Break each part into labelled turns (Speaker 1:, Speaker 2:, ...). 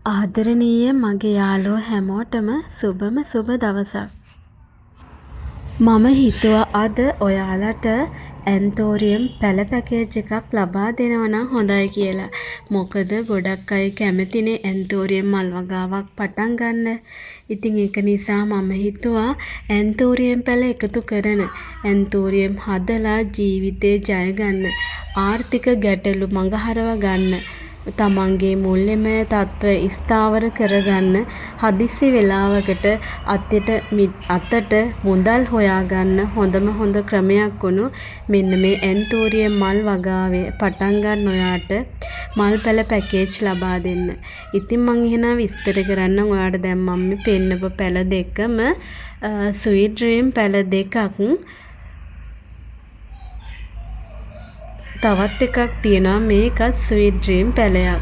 Speaker 1: ආදරණීය මගේ යාළුවෝ හැමෝටම සුබ දවසක්. මම හිතුවා අද ඔයාලට ඇන්තෝරියම් පැළ පැකේජ් එකක් ලබා දෙනවා නම් හොඳයි කියලා. මොකද ගොඩක් අය කැමතිනේ ඇන්තෝරියම් මල් වගාවක් පටන් ගන්න. ඉතින් ඒක නිසා මම හිතුවා ඇන්තෝරියම් පැළ එකතු කරන ඇන්තෝරියම් හදලා ජීවිතේ ජය ගන්න, ආර්ථික ගැටලු මඟහරව ගන්න, තමන්ගේ මුල්‍යමය තත්ත්වය ස්ථාවර කරගන්න, හදිස්සි වෙලාවකට අතට මුදල් හොයාගන්න හොඳම හොඳ ක්‍රමයක් වුණු මෙන්න මේ ඇන්තෝරියම් මල් වගාවේ පටන් ගන්න ඔයාට මල් පැළ පැකේජ් ලබා දෙන්න. ඉතින් මං එහෙනම් විස්තර කරන්නම් ඔයාට. දැන් මම මේ පෙන්නපු පැළ දෙකම ස්වීට් ඩ්‍රීම් පැළ දෙකක්. තවත් එකක් තියෙනවා මේකත් ස්වීට් ඩ්‍රීම් පැළයක්.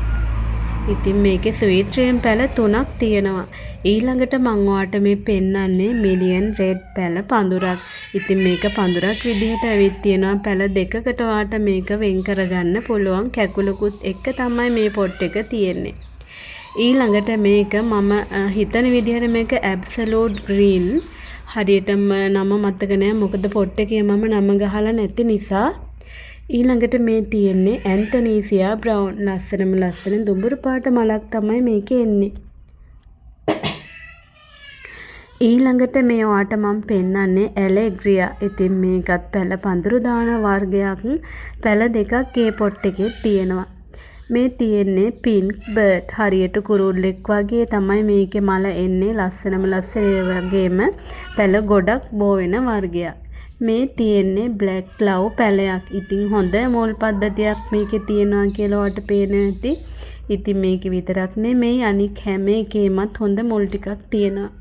Speaker 1: ඉතින් මේකේ ස්වීට් ඩ්‍රීම් පැළ 3ක් තියෙනවා. ඊළඟට මම ඔයාලට මේ පෙන්නන්නේ මිලියන් රෙඩ් පැළ පඳුරක්. ඉතින් මේක පඳුරක් විදිහට ඇවිත් තියෙනවා. පැළ දෙකකට ඔයාලට මේක වෙන් කරගන්න පුළුවන්. කැකුලකුත් එක්ක තමයි මේ පොට් එක තියෙන්නේ. ඊළඟට මේක මම හිතන විදිහට මේක ඇබ්සලූට් ග්‍රීන්. හරියටම නම මතක නෑ. මොකද පොට් එකේ මම නම ගහලා නැති නිසා. ඊළඟට මේ තියෙන්නේ ඇන්තනීසියා බ්‍රවුන්. ලස්සන දුඹුරු පාට මලක් තමයි මේකේ එන්නේ. ඊළඟට මේ ඔයාට මම පෙන්නන්නේ ඇලෙග්‍රියා. ඉතින් මේකත් පැළ පඳුරු දාන වර්ගයක්. පැළ දෙකක් ඒ පොට් එකේ තියෙනවා. මේ තියෙන්නේ පින්ක් බර්ඩ්. හරියට කුරුල්ලෙක් වගේ තමයි මේකේ මල එන්නේ. ලස්සන වගේම පැළ ගොඩක් බෝ වෙන වර්ගයක්. මේ තියෙන්නේ බ්ලැක් ලව් පැළයක්. ඉතින් හොඳ මෝල් පද්ධතියක් මේකේ තියෙනවා කියලා ඔයාලට පේන ඇති. ඉතින් මේකේ විතරක් නෙමෙයි අනික් හැම එකේමත් හොඳ මුල් ටිකක් තියෙනවා.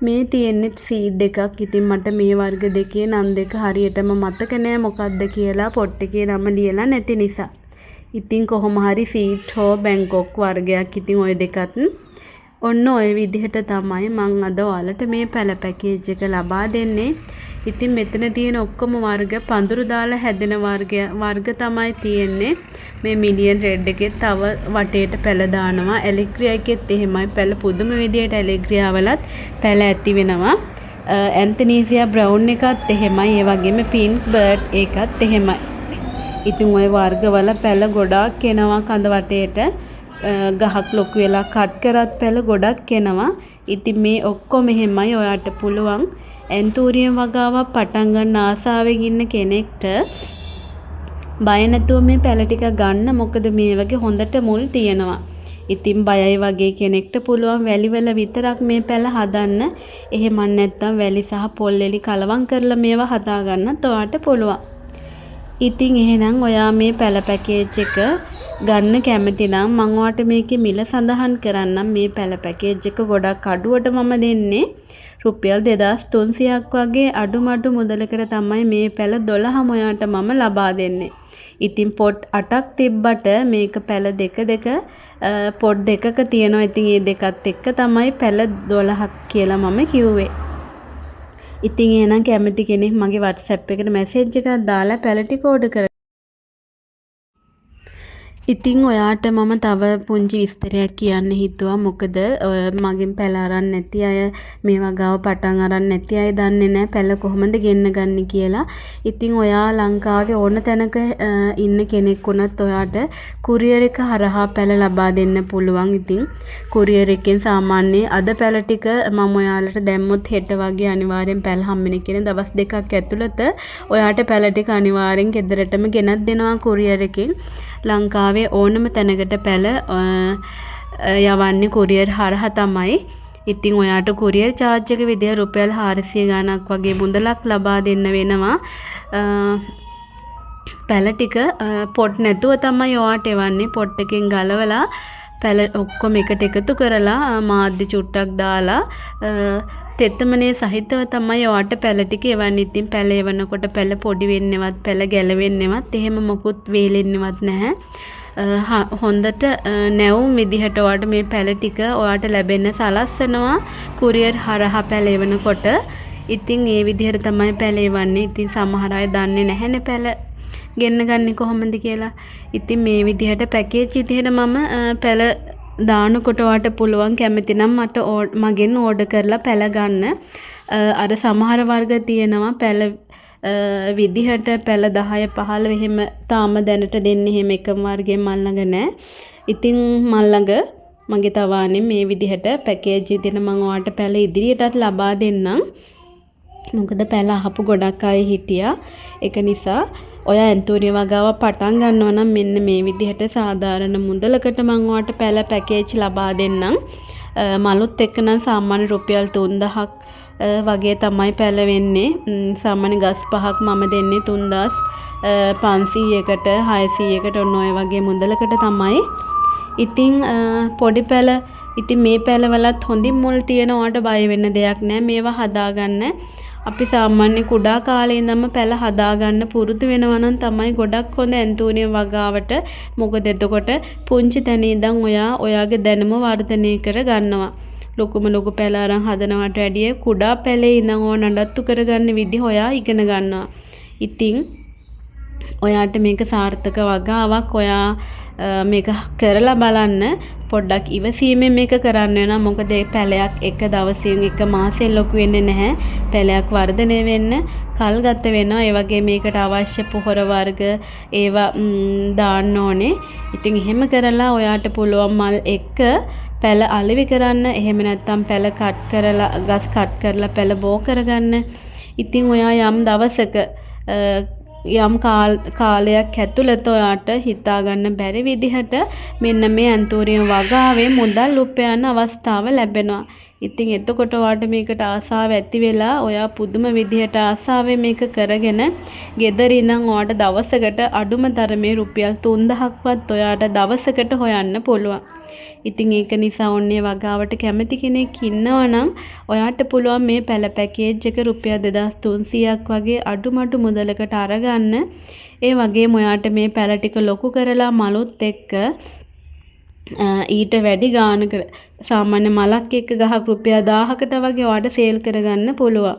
Speaker 1: මේ තියෙන්නේ සීඩ් එකක්. ඉතින් මට මේ වර්ග දෙකේ නම් දෙක හරියටම මතක නෑ මොකක්ද කියලා පොට් එකේ නම ලියලා නැති නිසා. ඉතින් කොහොම හරි සීඩ් හෝ බැංකොක් වර්ගයක්. ඉතින් ওই දෙකත් ඔන්න ඔය විදිහට තමයි මං අද ඔයාලට මේ පැළ පැකේජ් එක ලබා දෙන්නේ. ඉතින් මෙතන තියෙන ඔක්කොම වර්ග පඳුරු දාලා හැදෙන වර්ග තමයි තියෙන්නේ. මේ මිලියන් රෙඩ් එකේ තව වටේට පැළ දානවා. ඇලෙග්‍රියා එකෙත් එහෙමයි. පැළ පුදුම විදිහට ඇලෙග්‍රියා වලත් පැළ ඇති වෙනවා. ඇන්තනීසියා බ්‍රවුන් එකත් එහෙමයි. ඒ වගේම පින්ක් බර්ඩ් එකත් එහෙමයි. ඉතින් ওই වර්ගවල පැළ ගොඩාක් එනවා කඳ වටේට. ගහක් ලොකු වෙලා කට් කරත් පැළ ගොඩක් එනවා. ඉතින් මේ ඔක්කොම එහෙමයි. ඔයාට පුළුවන් ඇන්තෝරියම් වගාවක් පටන් ගන්න ආසාවෙන් ඉන්න කෙනෙක්ට බය නැතුව මේ පැළ ටික ගන්න. මොකද මේ වගේ හොඳට මුල් තියෙනවා. ඉතින් බයයි වගේ කෙනෙක්ට පුළුවන් වැලිවල විතරක් මේ පැළ හදන්න. එහෙම නැත්නම් වැලි සහ පොල් එලි කලවම් කරලා මේවා හදා ගන්නත් ඔයාට පුළුවන්. ඉතින් එහෙනම් ඔයා මේ පැළ පැකේජ් එක ගන්න කැමති නම් මම ඔයාලට මේකේ මිල සඳහන් කරන්නම්. මේ පැළ පැකේජ් එක ගොඩක් අඩුවට මම දෙන්නේ. රුපියල් 2300ක් වගේ අඩුමඩු මුදලකට තමයි මේ පැළ 12ම ඔයාලට මම ලබා දෙන්නේ. ඉතින් පොට් 8ක් තිබ්බට මේක පැළ දෙක පොට් දෙකක තියෙනවා. ඉතින් මේ දෙකත් එක්ක තමයි පැළ 12ක් කියලා මම කිව්වේ. ඉතින් එහෙනම් කැමති කෙනෙක් මගේ WhatsApp එකට මැසේජ් එකක් දාලා පැළ ටික ඕඩර් කර. ඉතින් ඔයාට මම තව පුංචි විස්තරයක් කියන්න හිතුවා. මොකද මගෙන් පැළ අරන් නැති අය, මේ වගාව පටන් අරන් නැති අය දන්නේ නැහැ පැළ කොහොමද ගෙන්න ගන්න කියලා. ඉතින් ඔයා ලංකාවේ ඕන තැනක ඉන්න කෙනෙක් වුණත් ඔයාට කුරියර් එක හරහා පැළ ලබා දෙන්න පුළුවන්. ඉතින් කුරියර් එකෙන් සාමාන්‍ය අද පැළ ටික මම ඔයාලට දැම්මොත් හෙට වගේ අනිවාර්යෙන් පැළ හම්බෙන කියන දවස් දෙකක් ඇතුළත ඔයාට පැළ ටික අනිවාර්යෙන් ගෙදරටම ගෙනත් දෙනවා කුරියර් එකෙන්. ලංකාවේ ඕනම තැනකට පැළ යවන්නේ කුරියර් හරහා තමයි. ඉතින් ඔයාට කුරියර් charge එක විදිය රුපියල් 400 ගණක් වගේ මුදලක් ලබා දෙන්න වෙනවා. පැළ ටික පොට් නැතුව තමයි ඔයාට එවන්නේ. පොට් එකෙන් ගලවලා පැළ ඔක්කොම එකට එකතු කරලා මාධ්‍ය චුට්ටක් දාලා තෙතමනේ සහිතව තමයි ඔයාට පැළ ටික එවන්නේ. ඉතින් පැළ එවනකොට පැළ පොඩි වෙන්නේවත් පැළ ගැලවෙන්නේවත් එහෙම මොකුත් වේලෙන්නේවත් නැහැ. හොඳට නැවුම් විදිහට ඔයාට මේ පැළ ටික ඔයාට ලැබෙන්න සලස්වනවා කුරියර් හරහා පැළ එවනකොට. ඉතින් ඒ විදිහට තමයි පැළ එවන්නේ. ඉතින් සමහර අය දන්නේ නැහැනේ පැළ ගෙන්න ගන්නේ කොහොමද කියලා. ඉතින් මේ විදිහට පැකේජ් විදිහට මම පැළ දානකොට ඔයාට පුළුවන් කැමති නම් මට මගෙන් ඕඩර් කරලා පැල ගන්න. අර සමහර වර්ග තියෙනවා පැල විදිහට පැල 10 15 එහෙම තාම දැනට දෙන්නේ එහෙම එකම වර්ගයේ මල් ළඟ නැහැ. ඉතින් මල් ළඟ මගේ තවානේ මේ විදිහට පැකේජ් විදිහට මම ඔයාට පැල ඉදිරියටත් ලබා දෙන්නම්. මොකද පැල අහපු ගොඩක් අය හිටියා. ඒක නිසා ඔයා ඇන්තෝනිය වගාව පටන් ගන්නවා නම් මෙන්න මේ විදිහට සාධාරණ මුදලකට මම ඔයාට පැල පැකේජ් ලබා දෙන්නම්. මලුත් එක්ක නම් සාමාන්‍ය රුපියල් 3000ක් වගේ තමයි පැල වෙන්නේ. සාමාන්‍ය ගස් පහක් මම දෙන්නේ 3500කට 600කට ඔන්න ඔය වගේ මුදලකට තමයි. ඉතින් පොඩි පැල ඉතින් මේ පැලවලත් හොඳින් මුල් තියෙන ඔයාට බය වෙන්න දෙයක් නැහැ. මේවා හදාගන්න අපි සාමාන්‍ය කුඩා කාලේ ඉඳන්ම පැල හදාගන්න පුරුදු වෙනවා නම් තමයි ගොඩක් හොඳ ඇන්තෝනිය වගාවට. මොකද එතකොට පුංචි තැන ඉඳන් ඔයාගේ දැනුම වර්ධනය කර ගන්නවා. ලොකු පැල අරන් හදනවට වැඩිය කුඩා පැලේ ඉඳන් ඕන නඩත්තු කරගන්න විදිහ ඔයා ඉගෙන ගන්නවා. ඉතින් ඔයාට මේක සාර්ථක වගාවක්. ඔයා මේක කරලා බලන්න. පොඩ්ඩක් ඉවසීමෙන් මේක කරන්න වෙනවා. මොකද ඒ පැලයක් එක දවසින් එක මාසෙන් ලොකු වෙන්නේ නැහැ. පැලයක් වර්ධනය වෙන්න කල් ගත වෙනවා. ඒ වගේ මේකට අවශ්‍ය පොහොර වර්ග ඒවා දාන්න ඕනේ. ඉතින් එහෙම කරලා ඔයාට පුළුවන් මල් එක පැල අලෙවි කරන්න. එහෙම නැත්නම් පැල කට් කරලා ගස් කට් කරලා පැල බෝ කරගන්න. ඉතින් ඔයා යම් දවසක යම් කාලයක් ඇතුළත ඔයාට හිතා ගන්න බැරි විදිහට මෙන්න මේ ඇන්තෝනිය වගාවේ මුදල් උපයන අවස්ථාව ලැබෙනවා. ඉතින් එතකොට ඔයාට මේකට ආසාව ඇති වෙලා ඔයා පුදුම විදිහට ආසාවෙන් මේක කරගෙන ගෙදර ඉඳන් ඔයාට දවසකට අඩුම තරමේ රුපියල් 3000ක්වත් ඔයාට දවසකට හොයන්න පුළුවන්. ඉතින් ඒක නිසා ඔන්නේ වගාවට කැමති කෙනෙක් ඉන්නවා නම් ඔයාට පුළුවන් මේ පැල පැකේජ් එක රුපියල් 2300ක් වගේ අඩුමඩු මුදලකට අරගන්න. ඒ වගේම ඔයාට මේ පැල ටික ලොකු කරලා මලුත් එක්ක ඊට වැඩි ගානකට සාමාන්‍ය මලක් එක්ක ගහක් රුපියල් 1000කට වගේ ඔයාට සේල් කරගන්න පුළුවන්.